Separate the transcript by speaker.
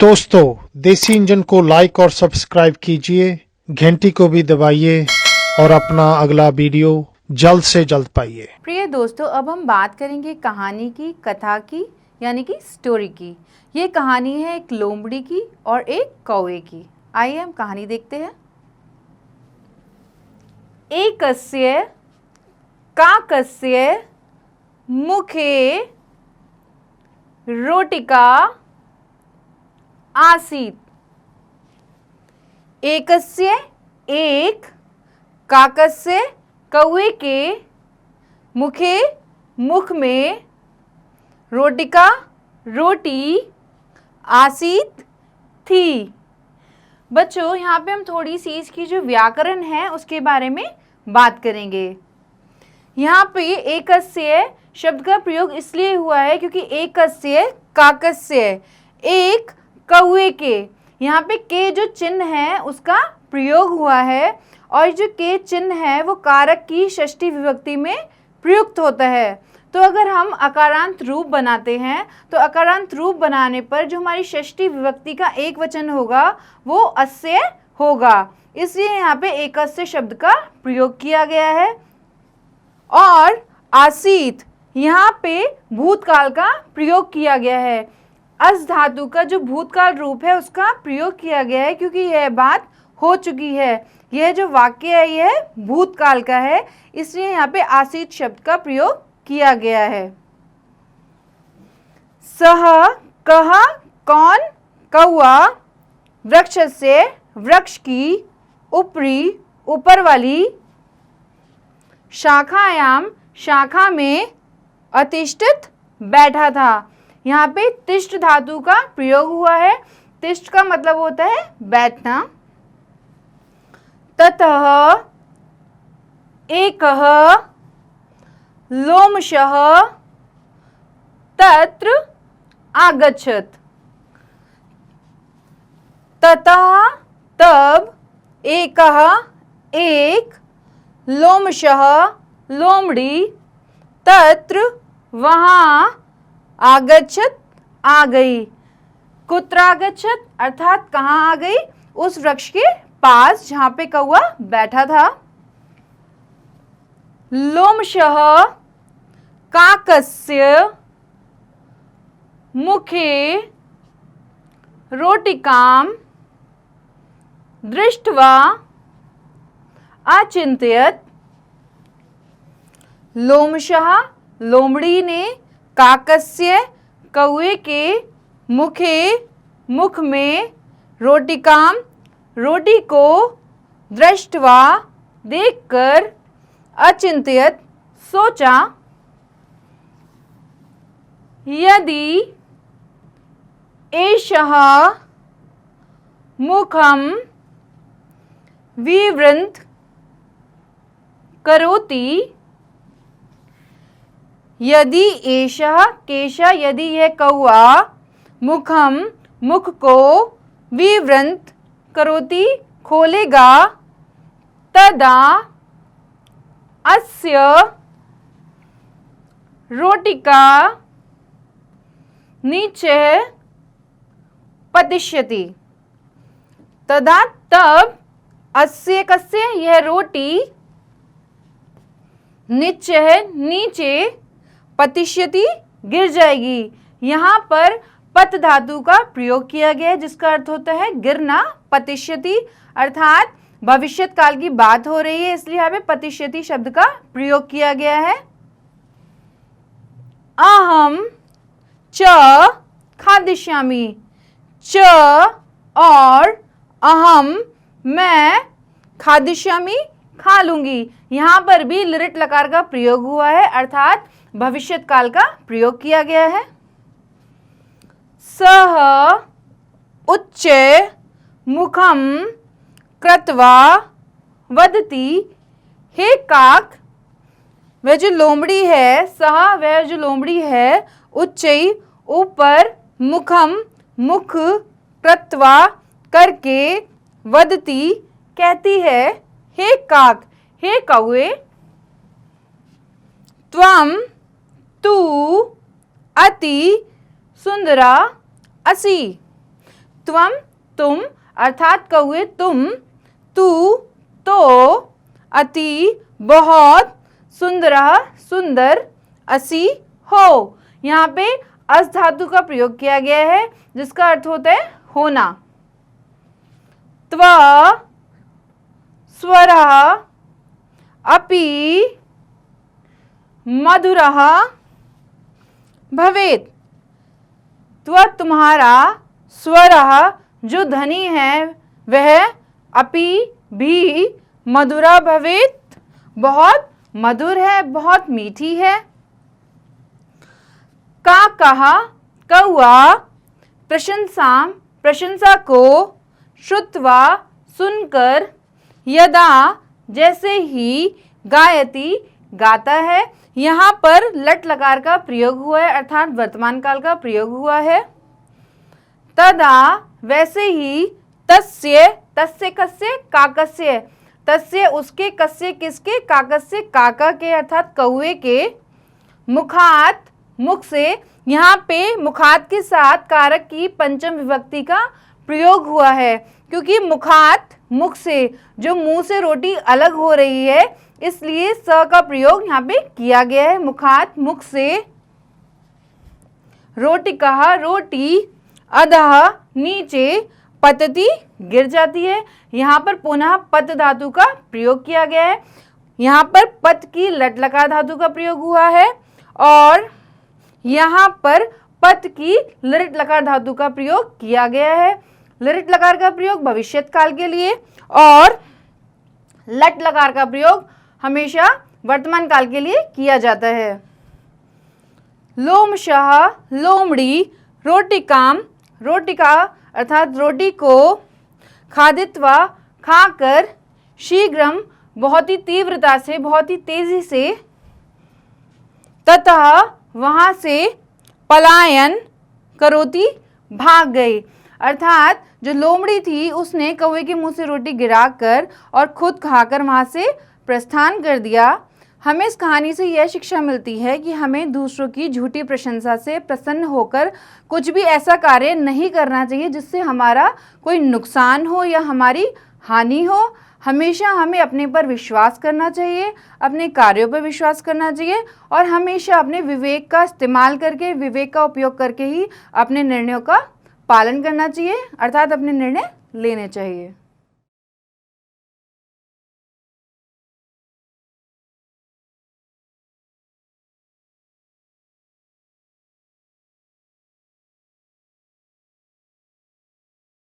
Speaker 1: दोस्तों, देसी इंजन को लाइक और सब्सक्राइब कीजिए, घंटी को भी दबाइए और अपना अगला वीडियो जल्द से जल्द पाइए।
Speaker 2: प्रिय दोस्तों, अब हम बात करेंगे कहानी की, कथा की, यानी कि स्टोरी की। ये कहानी है एक लोमड़ी की और एक कौवे की। आइए हम कहानी देखते हैं। एकस्य काकस्य मुखे रोटिका आसीत्। एकस्य एक, काकस्य कौवे के, मुखे मुख में, रोटिका रोटी, आसीत थी। बच्चों, यहाँ पे हम थोड़ी सी इसकी जो व्याकरण है उसके बारे में बात करेंगे। यहाँ पे एकस्य शब्द का प्रयोग इसलिए हुआ है क्योंकि एकस्य काकस्य, एक कौवे के, यहाँ पे के जो चिन्ह है उसका प्रयोग हुआ है और जो के चिन्ह है वो कारक की षष्ठी विभक्ति में प्रयुक्त होता है। तो अगर हम अकारांत रूप बनाते हैं तो अकारांत रूप बनाने पर जो हमारी षष्ठी विभक्ति का एक वचन होगा वो अस्य होगा, इसलिए यहाँ पे एकस्य शब्द का प्रयोग किया गया है। और आसीत, यहाँ पे भूतकाल का प्रयोग किया गया है। अस धातु का जो भूतकाल रूप है उसका प्रयोग किया गया है क्योंकि यह बात हो चुकी है। यह जो वाक्य है यह भूतकाल का है, इसलिए यहाँ पे आसीत शब्द का प्रयोग किया गया है। सह कह कौन, कौआ, वृक्ष से वृक्ष की, ऊपरी ऊपर वाली, शाखायाम शाखा में, अतिष्ठित बैठा था। यहाँ पे तिष्ठ धातु का प्रयोग हुआ है। तिष्ठ का मतलब होता है बैठना। ततः एकः लोमशः तत्र आगच्छत्। ततः तब, एकः एक, लोमशः लोमड़ी, तत्र वहाँ, आगच्छत् आ गई। कुत्र आगच्छत् अर्थात कहाँ आ गई? उस वृक्ष के पास जहाँ पे कौआ बैठा था। लोमशः काकस्य मुखे रोटिकां दृष्ट्वा अचिन्तयत्। लोमशः लोमड़ी ने, काकस्य कौवे के, मुखे मुख में, रोटिकाम रोटी को, दृष्ट्वा देखकर, अचिंत्यत सोचा, यदि एषः मुखं विवृन्त करोति। यदि एषः केशः, यदि यह कौआ, मुखम मुख को, विवृन्त करोति खोलेगा, तदा अस्य रोटिका नीचे पतिष्यति। तदा तब, अस्य कस्य, यह रोटी, नीचे है नीचे, पतिष्यति गिर जाएगी। यहाँ पर पत धातु का प्रयोग किया गया है जिसका अर्थ होता है गिरना। पतिष्यति अर्थात भविष्यत काल की बात हो रही है, इसलिए यहाँ पे पतिष्यति शब्द का प्रयोग किया गया है। अहम च खादिष्यामि, च और अहम मैं, खादिष्यामि खा लूंगी। यहाँ पर भी लिरिट लकार का प्रयोग हुआ है अर्थात भविष्यत काल का प्रयोग किया गया है। सह उच्च मुखम कृत्वा वदति, हे काक, वह जो लोमड़ी है, सह वह जो लोमड़ी है, उच्च ऊपर, मुखम मुख, कृत्वा करके, वदति कहती है, हे काक, हे कौवे, त्वम तू, अति सुंदरा असी, त्वम तुम अर्थात कौवे तुम, तू तो, अति बहुत, सुंदरः सुंदर, असि हो। यहाँ पे अस धातु का प्रयोग किया गया है जिसका अर्थ होता है होना। त्व स्वरः अपि मधुरः भवेत्। त्व तुम्हारा, स्वरः जो ध्वनि है वह, अपि भी, मधुरा भवेत् बहुत मधुर है, बहुत मीठी है। का कहा कौआ, प्रशंसा को, श्रुत्वा सुनकर, यदा जैसे ही, गायति गाता है। यहाँ पर लट लकार का प्रयोग हुआ है अर्थात वर्तमान काल का प्रयोग हुआ है। तदा वैसे ही, तस्य तस्य कस्य काकस्य, तस्य उसके, कस्य किसके, काकस्य काका के अर्थात कौवे के, मुखात मुख से। यहाँ पे मुखात के साथ कारक की पंचम विभक्ति का प्रयोग हुआ है क्योंकि मुखात मुख से, जो मुंह से रोटी अलग हो रही है इसलिए स का प्रयोग यहाँ पे किया गया है। मुखात मुख से, रोटिका रोटी, अधः नीचे, पतति गिर जाती है। यहाँ पर पुनः पत धातु का प्रयोग किया गया है। यहाँ पर पत की लट लकार धातु का प्रयोग हुआ है और यहाँ पर पत की लृट लकार धातु का प्रयोग किया गया है। लृट लकार का प्रयोग भविष्यत काल के लिए और लट लकार का प्रयोग हमेशा वर्तमान काल के लिए किया जाता है। लोमशः लोमड़ी, रोटिकाम रोटिका अर्थात रोटी को, खादित्वा खाकर, शीघ्रम बहुत ही तीव्रता से, बहुत ही तेजी से, ततः वहाँ से, पलायन करोती भाग गई। अर्थात जो लोमड़ी थी उसने कौवे के मुंह से रोटी गिराकर और खुद खाकर वहाँ से प्रस्थान कर दिया। हमें इस कहानी से यह शिक्षा मिलती है कि हमें दूसरों की झूठी प्रशंसा से प्रसन्न होकर कुछ भी ऐसा कार्य नहीं करना चाहिए जिससे हमारा कोई नुकसान हो या हमारी हानि हो। हमेशा हमें अपने पर विश्वास करना चाहिए, अपने कार्यों पर विश्वास करना चाहिए और हमेशा अपने विवेक का इस्तेमाल करके, विवेक का उपयोग करके ही अपने निर्णयों का पालन करना चाहिए अर्थात अपने निर्णय लेने चाहिए।